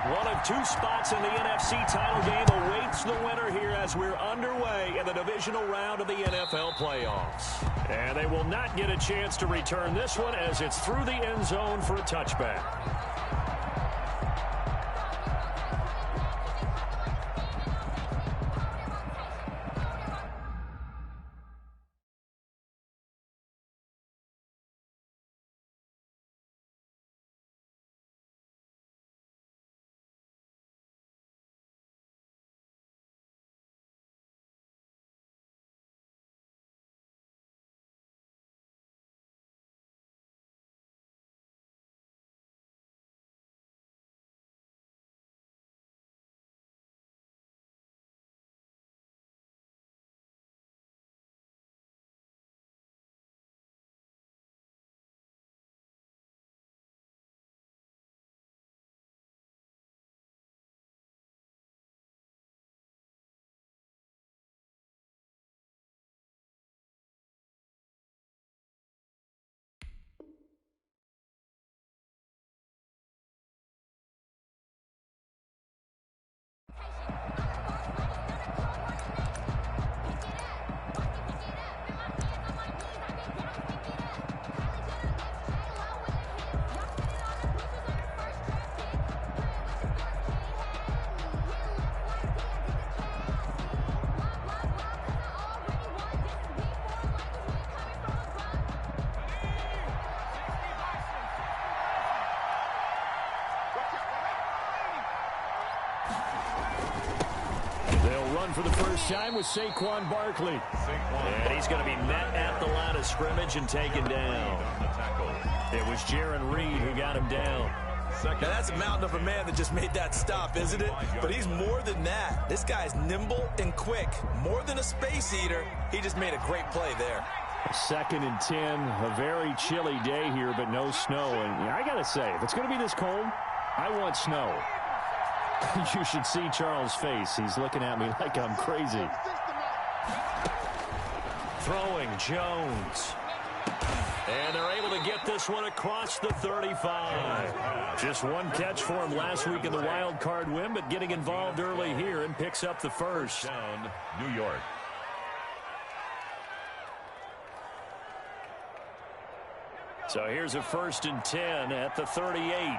One of two spots in the NFC title game awaits the winner here as we're underway in the divisional round of the NFL playoffs. And they will not get a chance to return this one as it's through the end zone for a touchback. For the first time with Saquon Barkley. And he's going to be met at the line of scrimmage and taken down. It was Jaron Reed who got him down. Now that's a mountain of a man that just made that stop, isn't it? But he's more than that. This guy's nimble and quick. More than a space eater. He just made a great play there. 2nd and 10. A very chilly day here, but no snow. And I got to say, if it's going to be this cold, I want snow. You should see Charles' face. He's looking at me like I'm crazy. Throwing Jones. And they're able to get this one across the 35. Just one catch for him last week in the wild card win, but getting involved early here and picks up the first. Down, New York. So here's a 1st and 10 at the 38.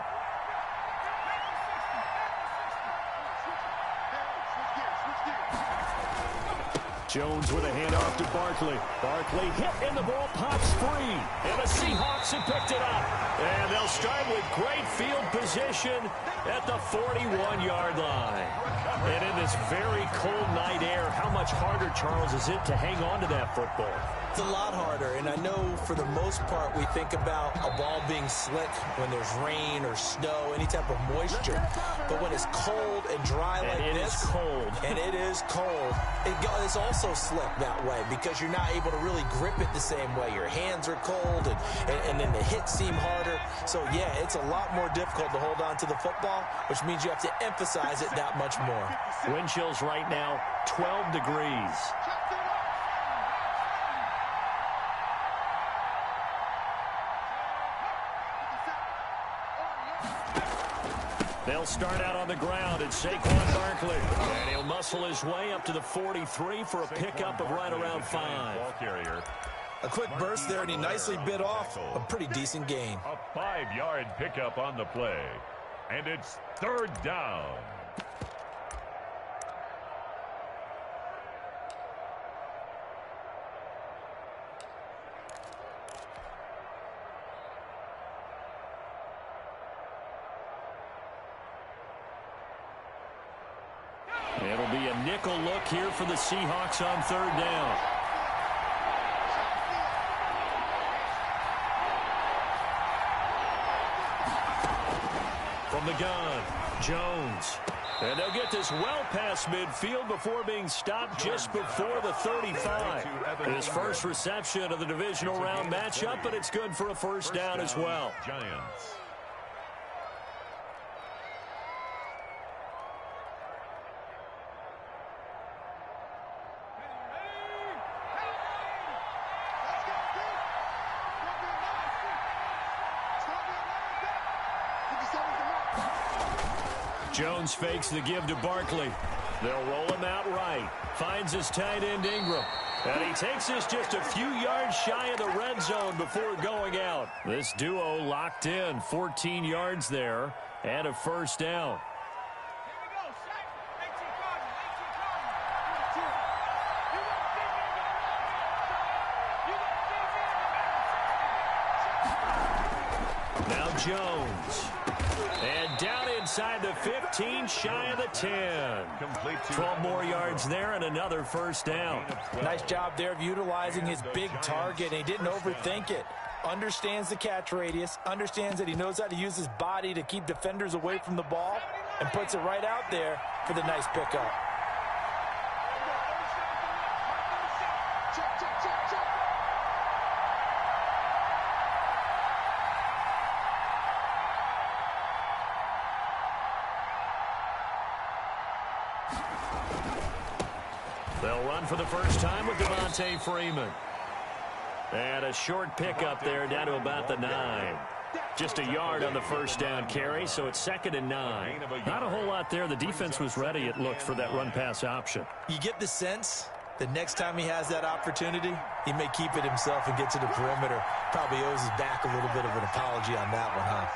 Jones with a handoff to Barkley. Barkley hit and the ball pops free. And the Seahawks have picked it up. And they'll start with great field position at the 41-yard line. And in this very cold night air, how much harder, Charles, is it to hang on to that football? It's a lot harder, and I know for the most part we think about a ball being slick when there's rain or snow, any type of moisture. But when it's cold and dry like this, and it is cold, it's also slick that way because you're not able to really grip it the same way. Your hands are cold, and then the hits seem harder. So, yeah, it's a lot more difficult to hold on to the football, which means you have to emphasize it that much more. Wind chills right now, 12 degrees. They'll start out on the ground at Saquon Barkley. And he'll muscle his way up to the 43 for a pickup of right around 5. A quick burst there, and he nicely bit off a pretty decent gain. A 5-yard pickup on the play. And it's 3rd down. It'll be a nickel look here for the Seahawks on 3rd down. From the gun, Jones. And they'll get this well past midfield before being stopped just before the 35. His first reception of the divisional round matchup, but it's good for a 1st down as well. Giants. Jones fakes the give to Barkley. They'll roll him out right. Finds his tight end Ingram. And he takes this just a few yards shy of the red zone before going out. This duo locked in. 14 yards there and a first down. Now Jones. And down inside the 15, shy of the 10. 12 more yards there and another first down. Nice job there of utilizing his big target. He didn't overthink it. Understands the catch radius. Understands that he knows how to use his body to keep defenders away from the ball. And puts it right out there for the nice pickup. They'll run for the first time with Devontae Freeman. And a short pickup there down to about the 9. Just a yard on the first down carry, so it's 2nd and 9. Not a whole lot there. The defense was ready, it looked, for that run-pass option. You get the sense that next time he has that opportunity, he may keep it himself and get to the perimeter. Probably owes his back a little bit of an apology on that one, huh?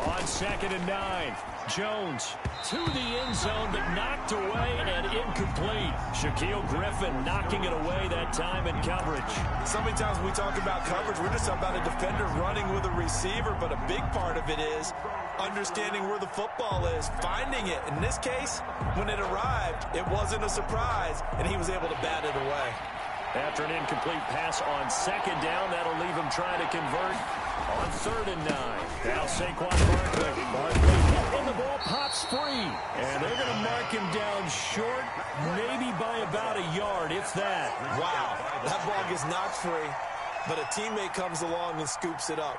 On 2nd and 9, Jones to the end zone, but knocked away and incomplete. Shaquille Griffin knocking it away that time in coverage. So many times when we talk about coverage, we're just talking about a defender running with a receiver, but a big part of it is understanding where the football is, finding it. In this case, when it arrived, it wasn't a surprise, and he was able to bat it away. After an incomplete pass on 2nd down, that'll leave him trying to convert on 3rd and 9. Now Saquon Barkley. Barkley in the ball, pops free. And they're going to mark him down short, maybe by about a yard, if that. Wow, that ball gets knocked free, but a teammate comes along and scoops it up.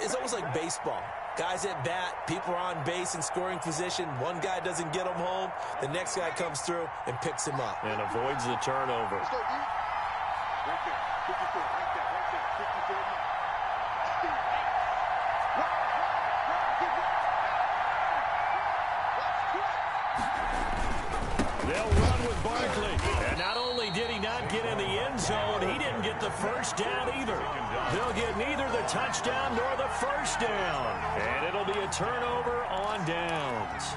It's almost like baseball. Guys at bat, people are on base in scoring position. One guy doesn't get him home. The next guy comes through and picks him up. And avoids the turnover. Let's go, D. Right there. 54. Right there. Right there. 54. They'll run with Barkley. And not only did he not get in the end zone, he didn't get the first down either. They'll get neither the touchdown nor the first down. And it'll be a turnover on downs.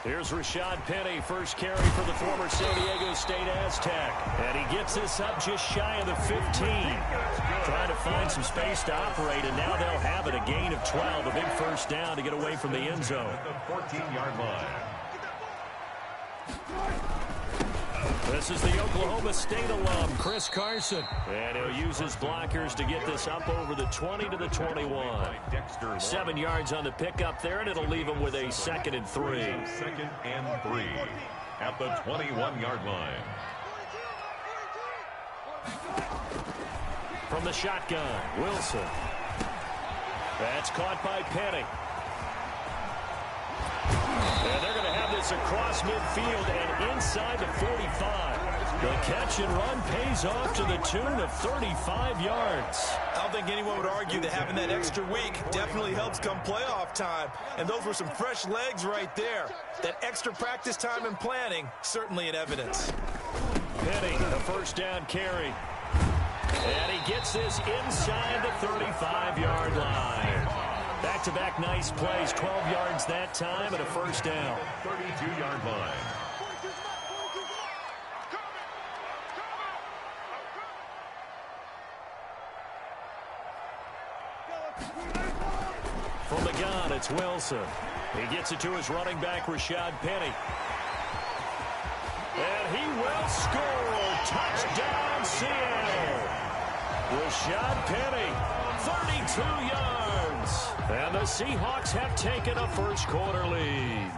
Here's Rashad Penny, first carry for the former San Diego State Aztec. And he gets this up just shy of the 15. Trying to find some space to operate, and now they'll have it. A gain of 12, a big first down to get away from the end zone. The 14-yard line. This is the Oklahoma State alum, Chris Carson. And he'll use his blockers to get this up over the 20 to the 21. 7 yards on the pickup there, and it'll leave him with a 2nd and 3. 2nd and 3 at the 21-yard line. From the shotgun, Wilson. That's caught by Penny. And they're going to have this across midfield and inside the 45. The catch and run pays off to the tune of 35 yards. I don't think anyone would argue that having that extra week definitely helps come playoff time. And those were some fresh legs right there. That extra practice time and planning, certainly in evidence. Penny, the first down carry. And he gets this inside the 35-yard line. Back-to-back nice plays, 12 yards that time and a first down. 32-yard line. From the gun, it's Wilson. He gets it to his running back, Rashad Penny. And he will score. Touchdown, Seattle. Rashad Penny, 32 yards. And the Seahawks have taken a first quarter lead.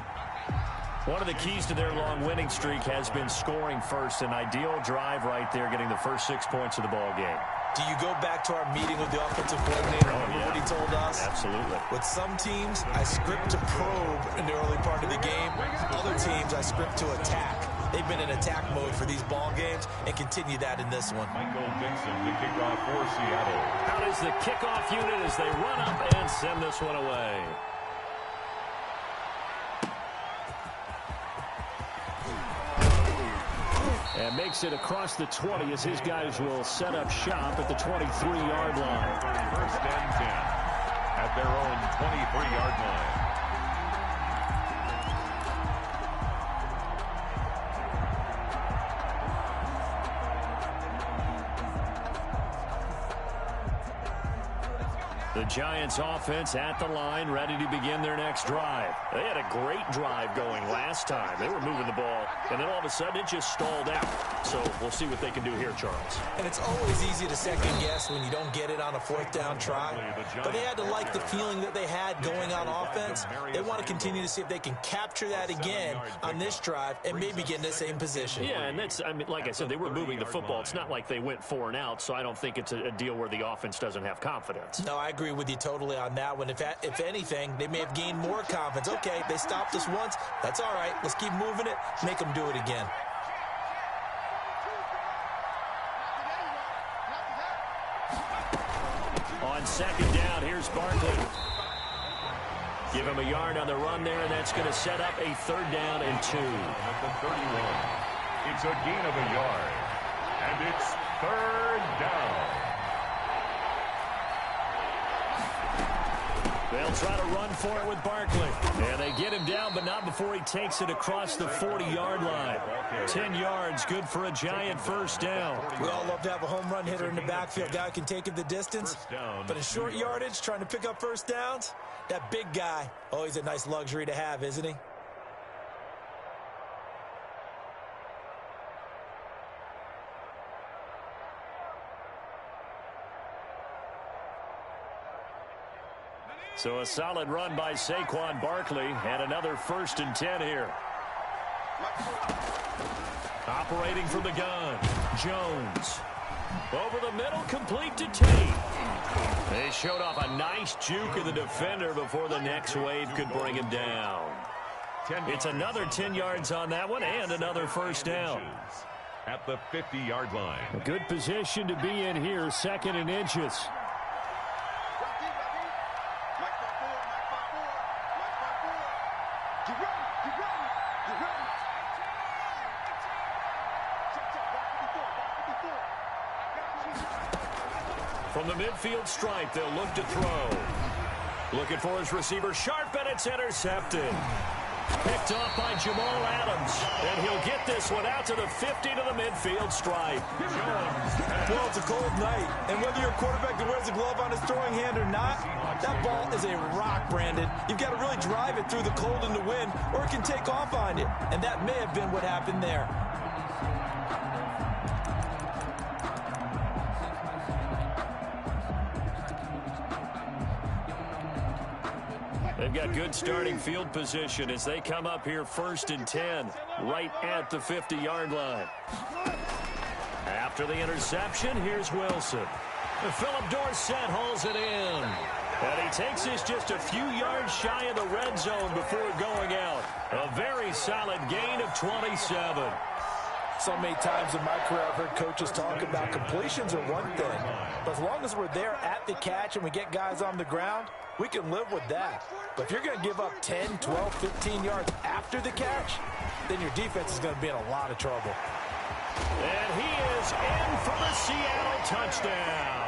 One of the keys to their long winning streak has been scoring first. An ideal drive right there, getting the first 6 points of the ball game. Do you go back to our meeting with the offensive coordinator? Remember what he told us? Absolutely. With some teams, I script to probe in the early part of the game. Other teams, I script to attack. They've been in attack mode for these ball games and continue that in this one. Michael Dixon to kick off for Seattle. Out is the kickoff unit as they run up and send this one away. And makes it across the 20 as his guys will set up shop at the 23-yard line. First and 10 at their own 23-yard line. The Giants offense at the line, ready to begin their next drive. They had a great drive going last time. They were moving the ball, and then all of a sudden it just stalled out. So we'll see what they can do here, Charles. And it's always easy to second guess when you don't get it on a fourth down try. But they had to like the feeling that they had going on offense. They want to continue to see if they can capture that again on this drive and maybe get in the same position. Yeah, and that's, I mean, like I said, they were moving the football. It's not like they went 4 and out, so I don't think it's a deal where the offense doesn't have confidence. No, I agree with you totally on that one. If anything, they may have gained more confidence. Okay, they stopped us once. That's all right. Let's keep moving it. Make them do it again. On second down, here's Barkley. Give him a yard on the run there, and that's going to set up a 3rd down and 2. At the 31, it's a gain of a yard, and it's 3rd down. They'll try to run for it with Barkley. And they get him down, but not before he takes it across the 40-yard line. 10 yards, good for a Giant first down. We all love to have a home run hitter in the backfield. Guy who can take it the distance. But in short yardage, trying to pick up first downs, that big guy, always a nice luxury to have, isn't he? So a solid run by Saquon Barkley, and another 1st and 10 here. Operating from the gun, Jones. Over the middle, complete to Tate. They showed off a nice juke of the defender before the next wave could bring him down. It's another 10 yards on that one, and another first down. At the 50-yard line. A good position to be in here, 2nd and inches. From the midfield stripe, they'll look to throw. Looking for his receiver, sharp, and it's intercepted. Picked off by Jamal Adams, and he'll get this one out to the 50 to the midfield stripe. Well, it's a cold night, and whether you're a quarterback that wears a glove on his throwing hand or not, that ball is a rock, Brandon. You've got to really drive it through the cold and the wind, or it can take off on you, and that may have been what happened there. They've got good starting field position as they come up here 1st and 10, right at the 50-yard line. After the interception, here's Wilson. Philip Dorsett hauls it in. And he takes this just a few yards shy of the red zone before going out. A very solid gain of 27. So many times in my career I've heard coaches talk about completions are one thing, but as long as we're there at the catch and we get guys on the ground, we can live with that. But if you're going to give up 10, 12, 15 yards after the catch, then your defense is going to be in a lot of trouble. And he is in for the Seattle touchdown.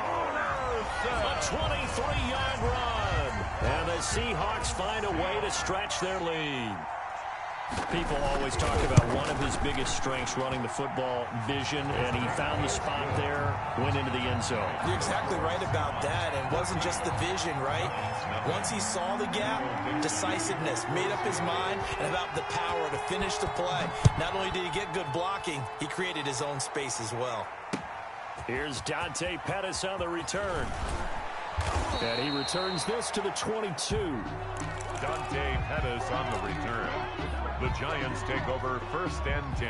A 23-yard run. And the Seahawks find a way to stretch their lead. People always talk about one of his biggest strengths, running the football, vision, and he found the spot there, went into the end zone. You're exactly right about that. It wasn't just the vision, right? Once he saw the gap, decisiveness, made up his mind, and about the power to finish the play. Not only did he get good blocking, he created his own space as well. Here's Dante Pettis on the return. And he returns this to the 22. Dante Pettis on the return. The Giants take over 1st and 10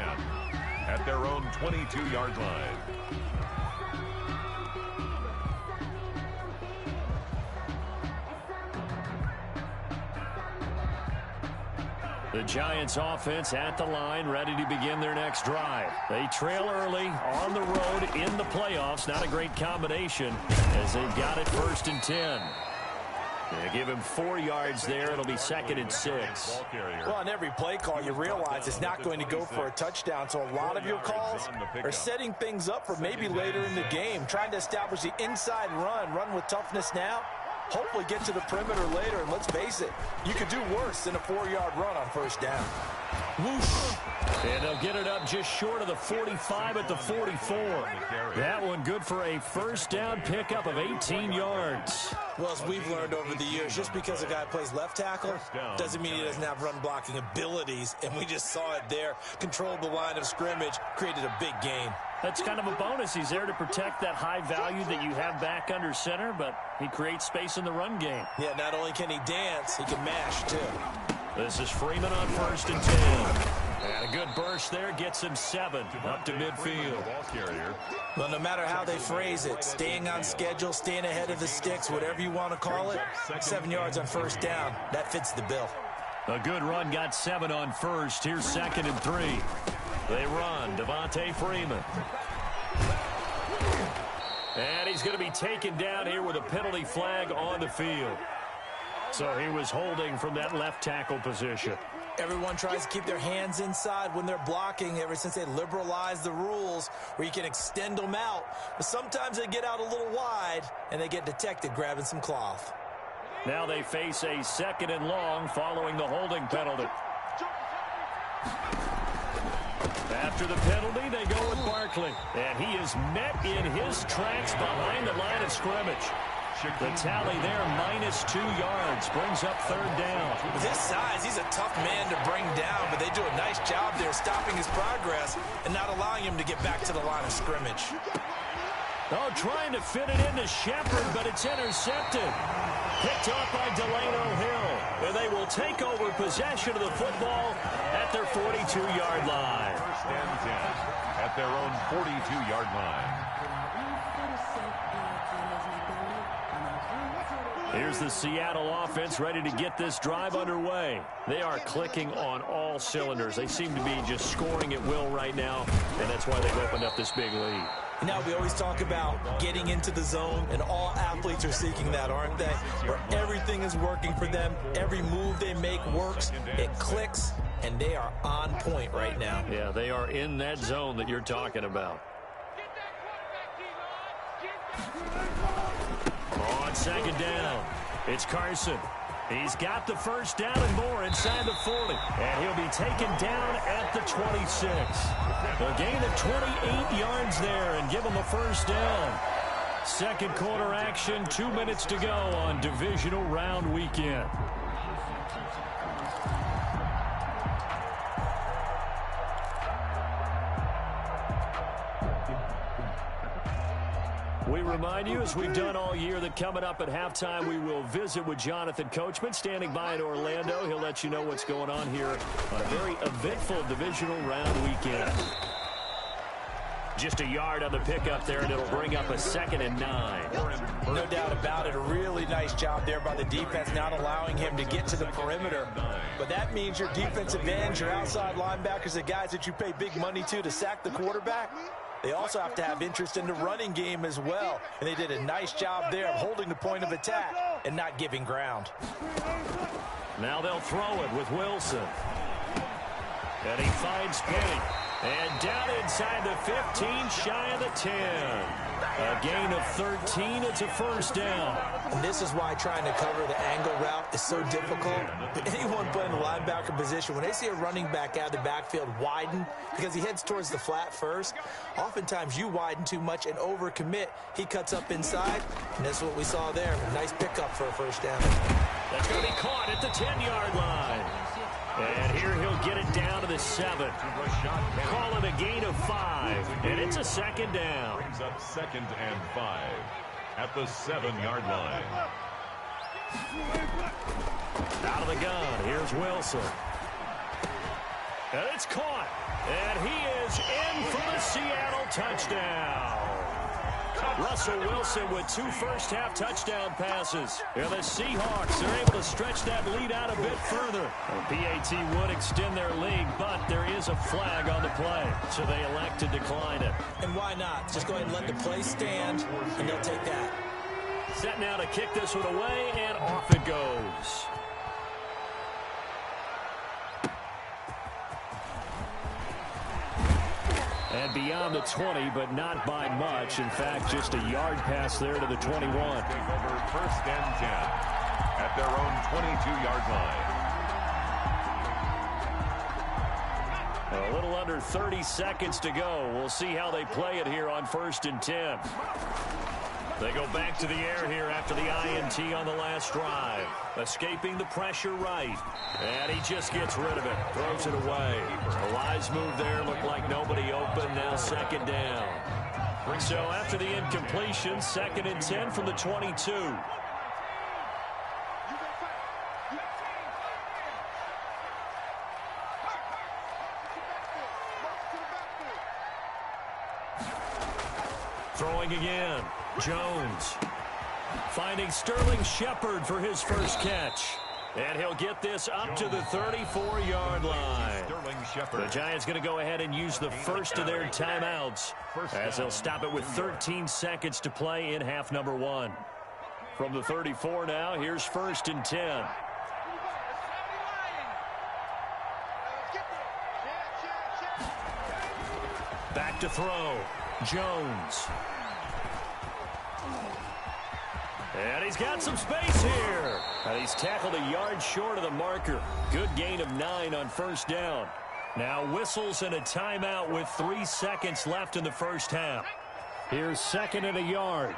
at their own 22-yard line. The Giants offense at the line, ready to begin their next drive. They trail early on the road in the playoffs. Not a great combination as they've got it 1st and 10. They give him 4 yards there. It'll be 2nd and 6. Well, on every play call, you realize it's not going to go for a touchdown. So a lot of your calls are setting things up for maybe later in the game, trying to establish the inside run with toughness now. Hopefully get to the perimeter later, and let's face it, you could do worse than a 4-yard run on 1st down. Whoosh. And they'll get it up just short of the 45 at the 44. That one good for a 1st down pickup of 18 yards. Well, as we've learned over the years, just because a guy plays left tackle doesn't mean he doesn't have run-blocking abilities, and we just saw it there. Controlled the line of scrimmage, created a big gain. That's kind of a bonus. He's there to protect that high value that you have back under center, but he creates space in the run game. Yeah, not only can he dance, he can mash, too. This is Freeman on 1st and 10. And a good burst there gets him 7 up to midfield. Well, no matter how they phrase it, staying on schedule, staying ahead of the sticks, whatever you want to call it, 7 yards on 1st down, that fits the bill. A good run got 7 on 1st. Here's 2nd and 3. They run. Devontae Freeman. And he's going to be taken down here with a penalty flag on the field. So he was holding from that left tackle position. Everyone tries to keep their hands inside when they're blocking ever since they liberalized the rules where you can extend them out. But sometimes they get out a little wide and they get detected grabbing some cloth. Now they face a 2nd and long following the holding penalty. After the penalty, they go with Barkley. And he is met in his tracks behind the line of scrimmage. The tally there, -2 yards, brings up 3rd down. With his size, he's a tough man to bring down, but they do a nice job there stopping his progress and not allowing him to get back to the line of scrimmage. Oh, trying to fit it into Shepard, but it's intercepted. Picked up by Delano Hill. And they will take over possession of the football at their 42-yard line. 1st and 10 at their own 42-yard line. Here's the Seattle offense ready to get this drive underway. They are clicking on all cylinders. They seem to be just scoring at will right now, and that's why they've opened up this big lead. Now, we always talk about getting into the zone, and all athletes are seeking that, aren't they? Where everything is working for them. Every move they make works. It clicks, and they are on point right now. Yeah, they are in that zone that you're talking about. On 2nd down, it's Carson. He's got the 1st down and more inside the 40. And he'll be taken down at the 26. A gain of 28 yards there and give him a 1st down. 2nd quarter action, 2 minutes to go on divisional round weekend. We remind you, as we've done all year, that coming up at halftime, we will visit with Jonathan Coachman, standing by in Orlando. He'll let you know what's going on here on a very eventful divisional round weekend. Just a yard on the pickup there, and it'll bring up a 2nd and 9. No doubt about it. A really nice job there by the defense, not allowing him to get to the perimeter. But that means your defensive ends, your outside linebackers, the guys that you pay big money to sack the quarterback, they also have to have interest in the running game as well. And they did a nice job there of holding the point of attack and not giving ground. Now they'll throw it with Wilson. And he finds Penny. And down inside the 15, shy of the 10. A gain of 13. It's a 1st down. And this is why trying to cover the angle route is so difficult. But anyone playing the linebacker position, when they see a running back out of the backfield widen because he heads towards the flat first, oftentimes you widen too much and overcommit. He cuts up inside, and that's what we saw there. A nice pickup for a 1st down. That's going to be caught at the 10-yard line. And here he'll get it down to the 7. Call it a gain of 5. And it's a 2nd down. Brings up 2nd and 5 at the 7-yard line. Out of the gun. Here's Wilson. And it's caught. And he is in for the Seattle touchdown. Russell Wilson with 2 first-half touchdown passes. And the Seahawks are able to stretch that lead out a bit further. The PAT would extend their lead, but there is a flag on the play, so they elect to decline it. And why not? Just go ahead and let the play stand, and they'll take that. Set now to kick this one away, and off it goes. And beyond the 20, but not by much. In fact, just a yard pass there to the 21. Take over 1st and 10 at their own 22-yard line. A little under 30 seconds to go. We'll see how they play it here on 1st and 10. They go back to the air here after the INT on the last drive. Escaping the pressure right. And he just gets rid of it. Throws it away. A wise move there. Looked like nobody open. Now 2nd down. So after the incompletion, 2nd and 10 from the 22. Throwing again. Jones finding Sterling Shepard for his first catch. And he'll get this up to the 34-yard line. The Giants going to go ahead and use the first of their timeouts as they'll stop it with 13 seconds to play in half number 1. From the 34 now, here's 1st and 10. Back to throw. Jones. And he's got some space here. And he's tackled a yard short of the marker. Good gain of 9 on 1st down. Now whistles and a timeout with 3 seconds left in the first half. Here's 2nd and a yard.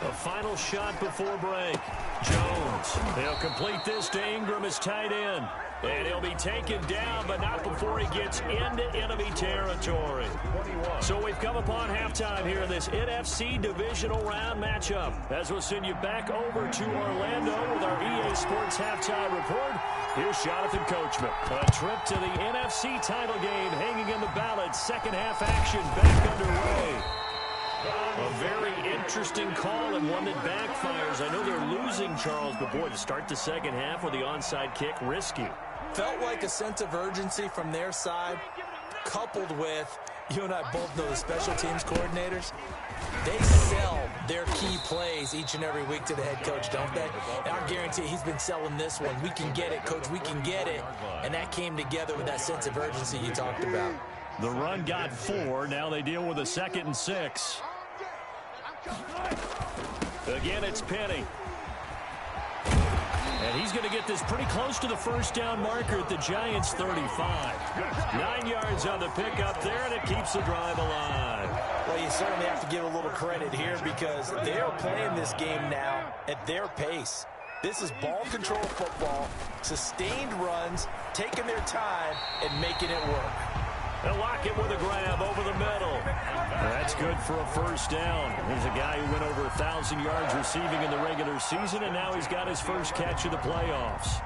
A final shot before break. Jones. He'll complete this to Ingram as tight end. And he'll be taken down, but not before he gets into enemy territory. So we've come upon halftime here in this NFC divisional round matchup. As we'll send you back over to Orlando with our EA Sports halftime report. Here's Jonathan Coachman. A trip to the NFC title game hanging in the balance. 2nd half action back underway. A very interesting call and one that backfires. I know they're losing, Charles, but boy, to start the 2nd half with the onside kick, risky. Felt like a sense of urgency from their side, coupled with, you and I both know the special teams coordinators. They sell their key plays each and every week to the head coach, don't they? And I guarantee he's been selling this one. We can get it, coach, we can get it. And that came together with that sense of urgency you talked about. The run got 4. Now they deal with a 2nd and 6. Again, it's Penny. And he's going to get this pretty close to the 1st down marker at the Giants' 35. 9 yards on the pickup there, and it keeps the drive alive. Well, you certainly have to give a little credit here because they are playing this game now at their pace. This is ball control football, sustained runs, taking their time, and making it work. They'll lock it with a grab over the middle. That's good for a 1st down. Here's a guy who went over 1,000 yards receiving in the regular season, and now he's got his first catch of the playoffs.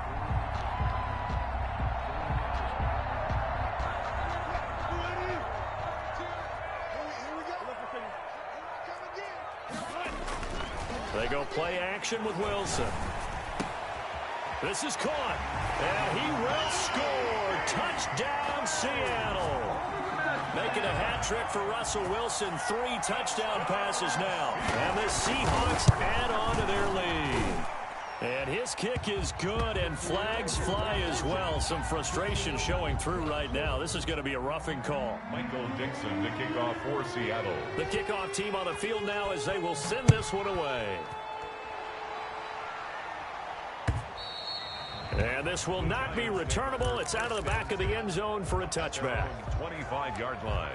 They go play action with Wilson. This is caught, and he will score. Touchdown, Seattle. Making a hat trick for Russell Wilson. 3 touchdown passes now. And the Seahawks add on to their lead. And his kick is good, and flags fly as well. Some frustration showing through right now. This is going to be a roughing call. Michael Dixon, the kickoff for Seattle. The kickoff team on the field now as they will send this one away. And this will not be returnable. It's out of the back of the end zone for a touchback. 25-yard line.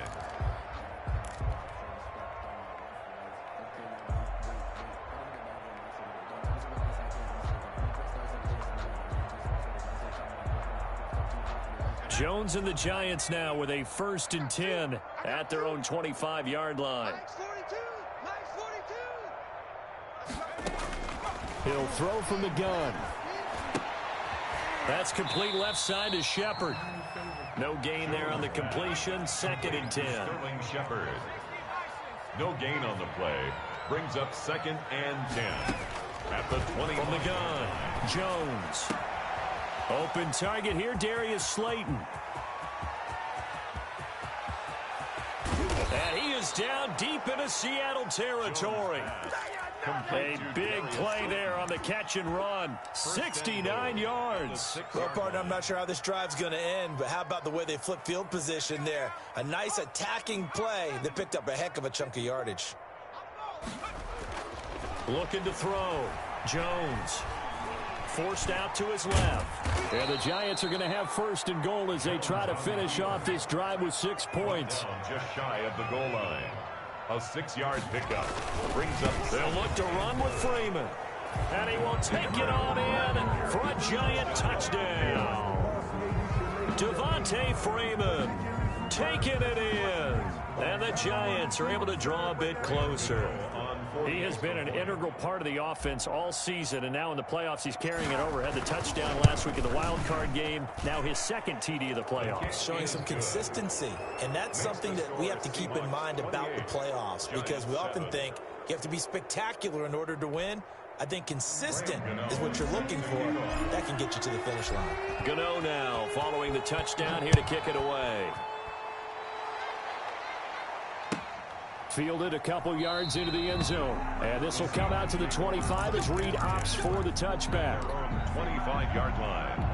Jones and the Giants now with a 1st and 10 at their own 25-yard line. He'll throw from the gun. That's complete left side to Shepard. No gain there on the completion. 2nd and 10. Sterling Shepard. No gain on the play. Brings up 2nd and 10. At the 20. From the gun, Jones. Open target here, Darius Slayton. And he is down deep into Seattle territory. A big play there on the catch and run. 69 yards. Well, partner, I'm not sure how this drive's going to end, but how about the way they flip field position there? A nice attacking play that picked up a heck of a chunk of yardage. Looking to throw. Jones. Forced out to his left. And the Giants are going to have 1st and goal as they try to finish off this drive with 6 points. Just shy of the goal line. A 6-yard pickup. Brings up. They'll look to run with Freeman. And he will take it on in for a Giant touchdown. Devontae Freeman taking it in. And the Giants are able to draw a bit closer. He has been an integral part of the offense all season, and now in the playoffs he's carrying it over. Had the touchdown last week in the wild card game. Now his 2nd TD of the playoffs. Showing some consistency, and that's something that we have to keep in mind about the playoffs, because we often think you have to be spectacular in order to win. I think consistent is what you're looking for. That can get you to the finish line. Gano now following the touchdown here to kick it away. Fielded a couple yards into the end zone. And this will come out to the 25 as Reed opts for the touchback. 25-yard line.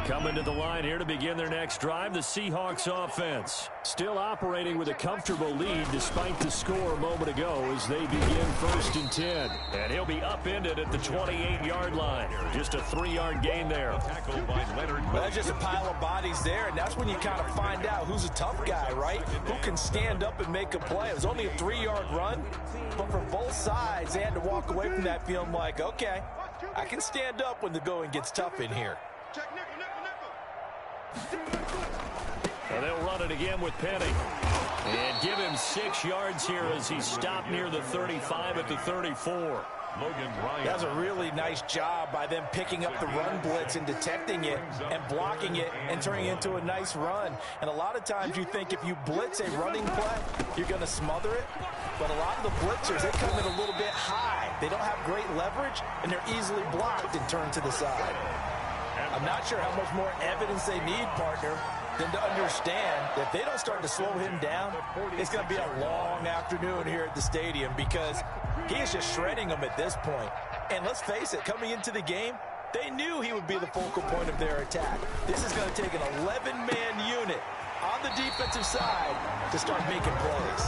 Coming to the line here to begin their next drive, the Seahawks offense. Still operating with a comfortable lead despite the score a moment ago as they begin 1st and 10. And he'll be upended at the 28-yard line. Just a 3-yard gain there. Tackled by Leonard. Well, that's just a pile of bodies there, and that's when you kind of find out who's a tough guy, right? Who can stand up and make a play. It was only a 3-yard run, but for both sides, they had to walk away from that feeling like, okay, I can stand up when the going gets tough in here. And they'll run it again with Penny. And give him 6 yards here as he stopped near the 35 at the 34. Logan Ryan. That was a really nice job by them picking up the run blitz and detecting it and blocking it and turning it into a nice run. And a lot of times you think if you blitz a running play, you're going to smother it. But a lot of the blitzers, they come in a little bit high. They don't have great leverage, and they're easily blocked and turned to the side. I'm not sure how much more evidence they need, partner, than to understand that if they don't start to slow him down, it's going to be a long afternoon here at the stadium, because he is just shredding them at this point. And let's face it, coming into the game, they knew he would be the focal point of their attack. This is going to take an 11-man unit on the defensive side to start making plays.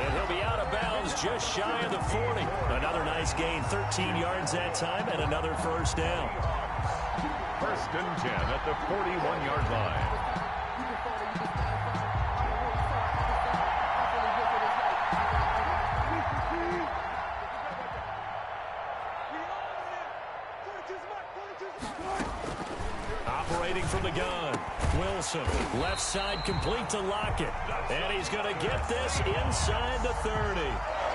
And he'll be out of bounds just shy of the 40. Another nice gain, 13 yards that time, and another 1st down. 1st and 10 at the 41-yard line. Operating from the gun, Wilson, left side complete to Lockett. And he's going to get this inside the 30.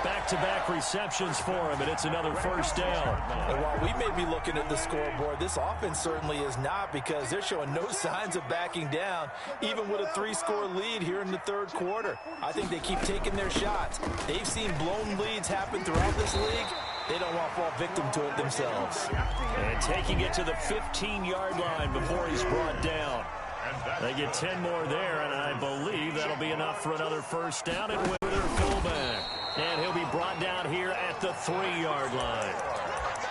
Back-to-back receptions for him, and it's another 1st down. And while we may be looking at the scoreboard, this offense certainly is not, because they're showing no signs of backing down, even with a 3-score lead here in the 3rd quarter. I think they keep taking their shots. They've seen blown leads happen throughout this league. They don't want to fall victim to it themselves. And taking it to the 15-yard line before he's brought down. They get 10 more there, and I believe that'll be enough for another 1st down. And with their fullback. And he'll be brought down here at the 3-yard line.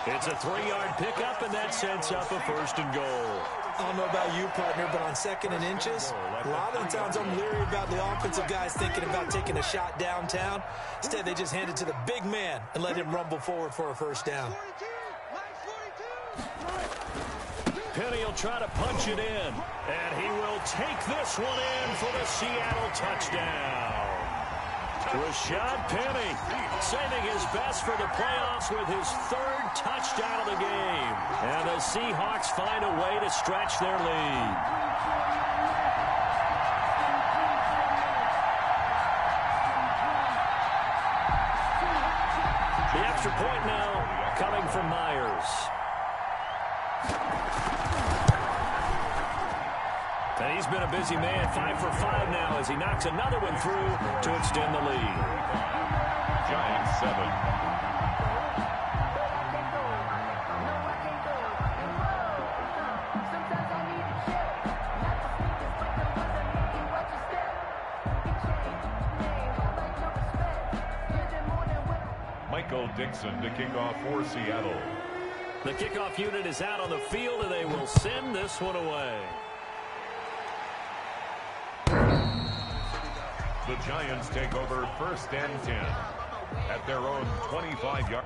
It's a 3-yard pickup, and that sets up a 1st and goal. I don't know about you, partner, but on 2nd and inches, a lot of the times I'm leery about the offensive guys thinking about taking a shot downtown. Instead, they just hand it to the big man and let him rumble forward for a 1st down. Penny will try to punch it in, and he will take this one in for the Seattle touchdown. Rashad Penny saving his best for the playoffs with his third touchdown of the game. And the Seahawks find a way to stretch their lead. The extra point now coming from Myers. And he's been a busy man, 5 for 5 now as he knocks another one through to extend the lead. Giants 7. Michael Dixon to kick off for Seattle. The kickoff unit is out on the field, and they will send this one away. The Giants take over 1st and 10 at their own 25-yard.